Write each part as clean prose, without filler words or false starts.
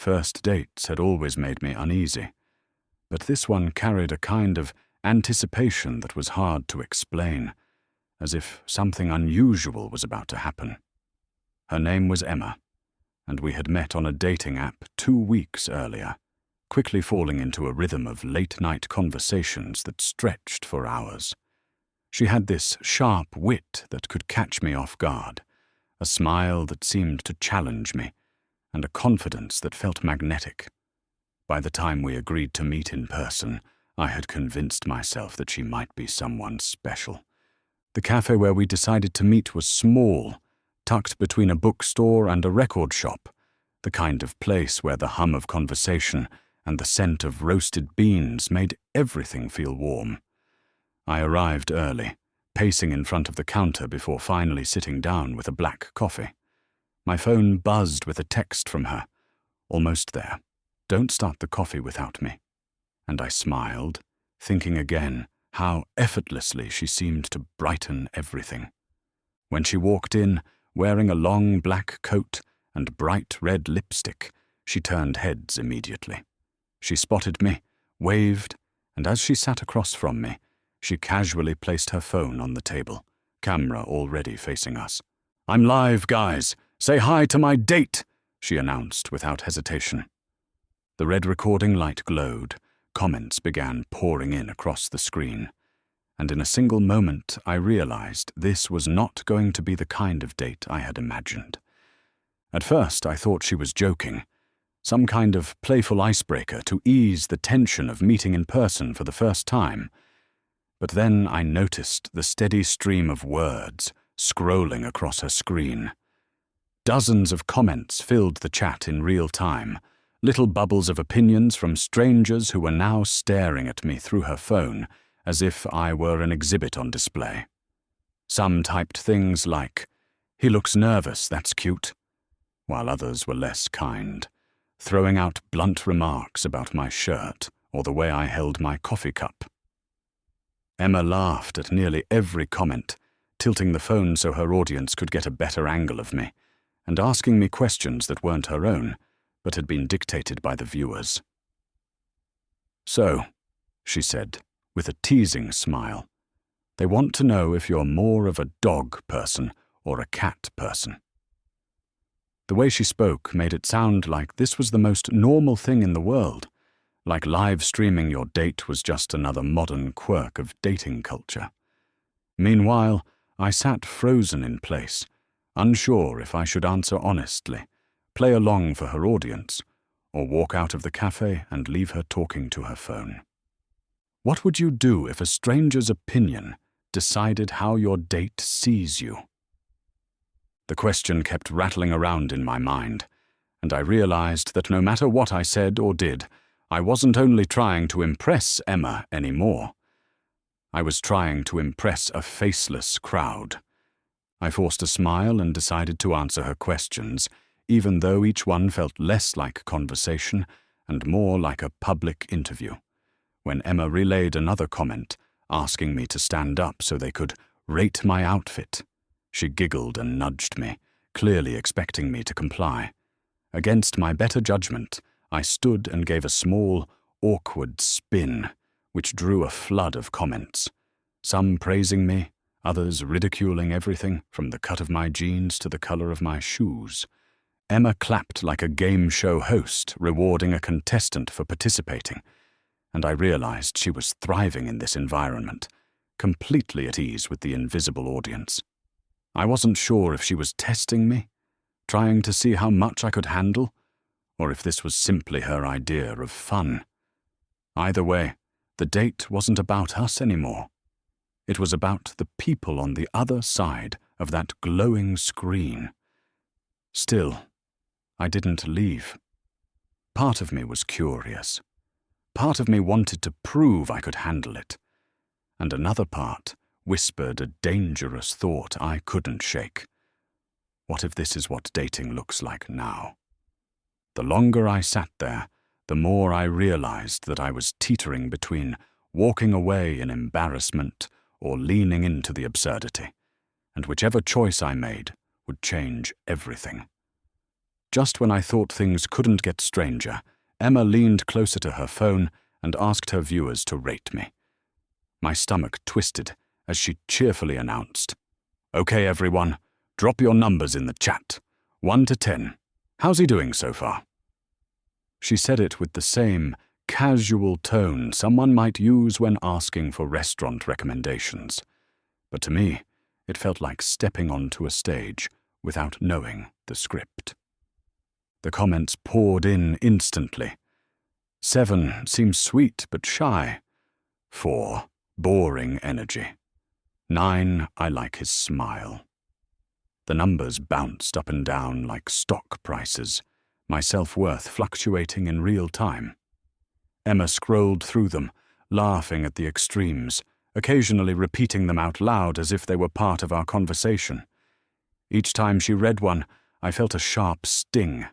First dates had always made me uneasy, but this one carried a kind of anticipation that was hard to explain, as if something unusual was about to happen. Her name was Emma, and we had met on a dating app 2 weeks earlier, quickly falling into a rhythm of late-night conversations that stretched for hours. She had this sharp wit that could catch me off guard, a smile that seemed to challenge me, and a confidence that felt magnetic. By the time we agreed to meet in person, I had convinced myself that she might be someone special. The cafe where we decided to meet was small, tucked between a bookstore and a record shop, the kind of place where the hum of conversation and the scent of roasted beans made everything feel warm. I arrived early, pacing in front of the counter before finally sitting down with a black coffee. My phone buzzed with a text from her. "Almost there. Don't start the coffee without me." And I smiled, thinking again how effortlessly she seemed to brighten everything. When she walked in, wearing a long black coat and bright red lipstick, she turned heads immediately. She spotted me, waved, and as she sat across from me, she casually placed her phone on the table, camera already facing us. "I'm live, guys. Say hi to my date," she announced without hesitation. The red recording light glowed, comments began pouring in across the screen, and in a single moment I realized this was not going to be the kind of date I had imagined. At first I thought she was joking, some kind of playful icebreaker to ease the tension of meeting in person for the first time. But then I noticed the steady stream of words scrolling across her screen. Dozens of comments filled the chat in real time, little bubbles of opinions from strangers who were now staring at me through her phone as if I were an exhibit on display. Some typed things like, "He looks nervous, that's cute," while others were less kind, throwing out blunt remarks about my shirt or the way I held my coffee cup. Emma laughed at nearly every comment, tilting the phone so her audience could get a better angle of me, and asking me questions that weren't her own, but had been dictated by the viewers. "So," she said, with a teasing smile, "they want to know if you're more of a dog person or a cat person." The way she spoke made it sound like this was the most normal thing in the world, like live streaming your date was just another modern quirk of dating culture. Meanwhile, I sat frozen in place, unsure if I should answer honestly, play along for her audience, or walk out of the cafe and leave her talking to her phone. What would you do if a stranger's opinion decided how your date sees you? The question kept rattling around in my mind, and I realized that no matter what I said or did, I wasn't only trying to impress Emma anymore. I was trying to impress a faceless crowd. I forced a smile and decided to answer her questions, even though each one felt less like conversation and more like a public interview. When Emma relayed another comment, asking me to stand up so they could rate my outfit, she giggled and nudged me, clearly expecting me to comply. Against my better judgment, I stood and gave a small, awkward spin, which drew a flood of comments, some praising me, others ridiculing everything from the cut of my jeans to the color of my shoes. Emma clapped like a game show host rewarding a contestant for participating, and I realized she was thriving in this environment, completely at ease with the invisible audience. I wasn't sure if she was testing me, trying to see how much I could handle, or if this was simply her idea of fun. Either way, the date wasn't about us anymore. It was about the people on the other side of that glowing screen. Still, I didn't leave. Part of me was curious. Part of me wanted to prove I could handle it. And another part whispered a dangerous thought I couldn't shake. What if this is what dating looks like now? The longer I sat there, the more I realized that I was teetering between walking away in embarrassment or leaning into the absurdity, and whichever choice I made would change everything. Just when I thought things couldn't get stranger, Emma leaned closer to her phone and asked her viewers to rate me. My stomach twisted as she cheerfully announced, "Okay, everyone, drop your numbers in the chat. 1 to 10. How's he doing so far?" She said it with the same casual tone someone might use when asking for restaurant recommendations. But to me, it felt like stepping onto a stage without knowing the script. The comments poured in instantly. 7 seems sweet but shy. 4, boring energy. 9, I like his smile. The numbers bounced up and down like stock prices, my self-worth fluctuating in real time. Emma scrolled through them, laughing at the extremes, occasionally repeating them out loud as if they were part of our conversation. Each time she read one, I felt a sharp sting,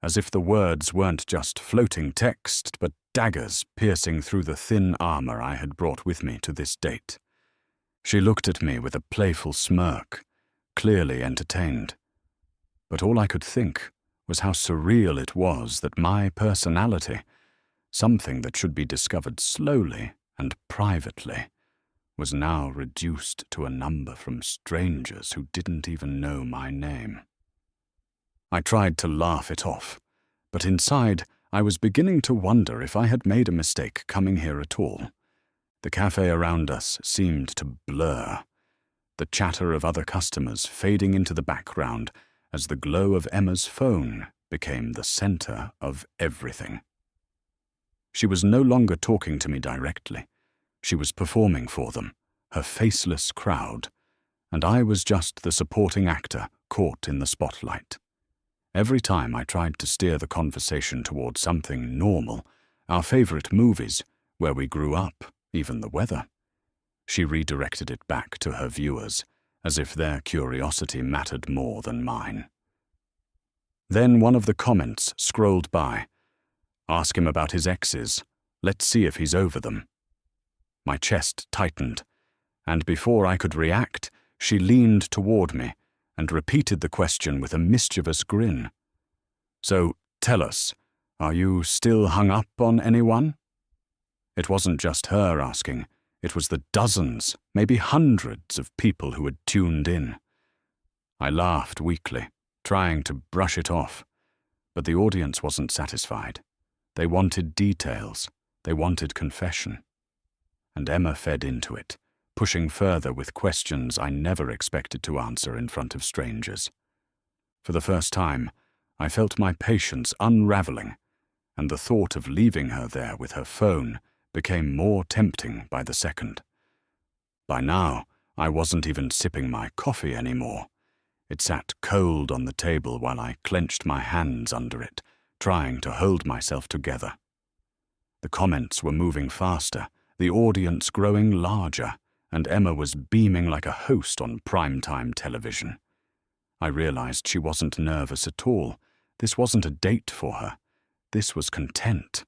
as if the words weren't just floating text, but daggers piercing through the thin armor I had brought with me to this date. She looked at me with a playful smirk, clearly entertained. But all I could think was how surreal it was that my personality, something that should be discovered slowly and privately, was now reduced to a number from strangers who didn't even know my name. I tried to laugh it off, but inside I was beginning to wonder if I had made a mistake coming here at all. The cafe around us seemed to blur, the chatter of other customers fading into the background as the glow of Emma's phone became the center of everything. She was no longer talking to me directly. She was performing for them, her faceless crowd, and I was just the supporting actor caught in the spotlight. Every time I tried to steer the conversation toward something normal, our favorite movies, where we grew up, even the weather, she redirected it back to her viewers, as if their curiosity mattered more than mine. Then one of the comments scrolled by. "Ask him about his exes. Let's see if he's over them." My chest tightened, and before I could react, she leaned toward me and repeated the question with a mischievous grin. "So, tell us, are you still hung up on anyone?" It wasn't just her asking. It was the dozens, maybe hundreds of people who had tuned in. I laughed weakly, trying to brush it off, but the audience wasn't satisfied. They wanted details. They wanted confession. And Emma fed into it, pushing further with questions I never expected to answer in front of strangers. For the first time, I felt my patience unraveling, and the thought of leaving her there with her phone became more tempting by the second. By now, I wasn't even sipping my coffee anymore. It sat cold on the table while I clenched my hands under it, trying to hold myself together. The comments were moving faster, the audience growing larger, and Emma was beaming like a host on primetime television. I realized she wasn't nervous at all. This wasn't a date for her. This was content.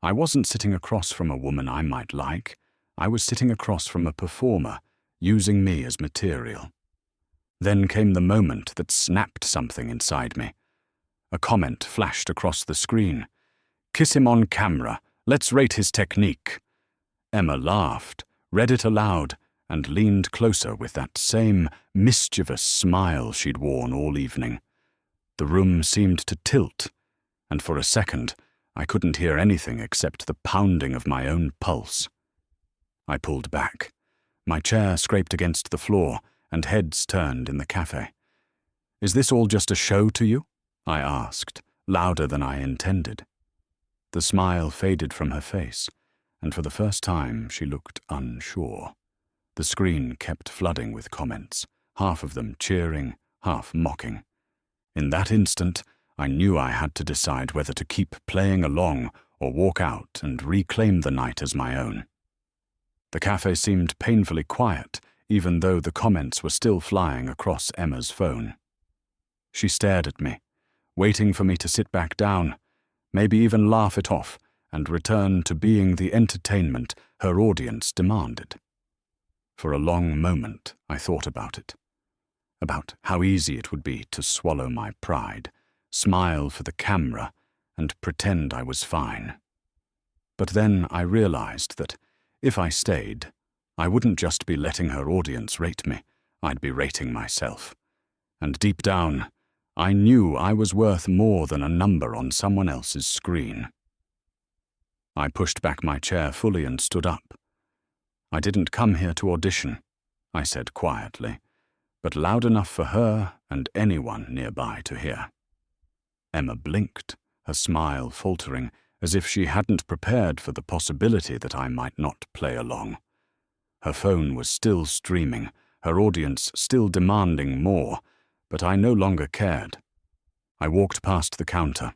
I wasn't sitting across from a woman I might like. I was sitting across from a performer, using me as material. Then came the moment that snapped something inside me. A comment flashed across the screen. "Kiss him on camera. Let's rate his technique." Emma laughed, read it aloud, and leaned closer with that same mischievous smile she'd worn all evening. The room seemed to tilt, and for a second, I couldn't hear anything except the pounding of my own pulse. I pulled back. My chair scraped against the floor, and heads turned in the cafe. "Is this all just a show to you?" I asked, louder than I intended. The smile faded from her face, and for the first time she looked unsure. The screen kept flooding with comments, half of them cheering, half mocking. In that instant, I knew I had to decide whether to keep playing along or walk out and reclaim the night as my own. The cafe seemed painfully quiet, even though the comments were still flying across Emma's phone. She stared at me, waiting for me to sit back down, maybe even laugh it off, and return to being the entertainment her audience demanded. For a long moment, I thought about it, about how easy it would be to swallow my pride, smile for the camera, and pretend I was fine. But then I realized that if I stayed, I wouldn't just be letting her audience rate me, I'd be rating myself. And deep down, I knew I was worth more than a number on someone else's screen. I pushed back my chair fully and stood up. "I didn't come here to audition," I said quietly, but loud enough for her and anyone nearby to hear. Emma blinked, her smile faltering, as if she hadn't prepared for the possibility that I might not play along. Her phone was still streaming, her audience still demanding more, but I no longer cared. I walked past the counter,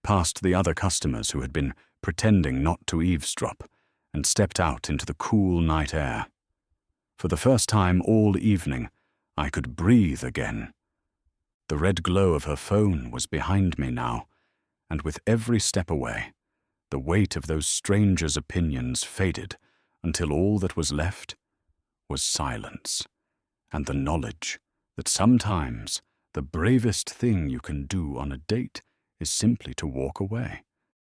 past the other customers who had been pretending not to eavesdrop, and stepped out into the cool night air. For the first time all evening, I could breathe again. The red glow of her phone was behind me now, and with every step away, the weight of those strangers' opinions faded until all that was left was silence, and the knowledge that sometimes the bravest thing you can do on a date is simply to walk away.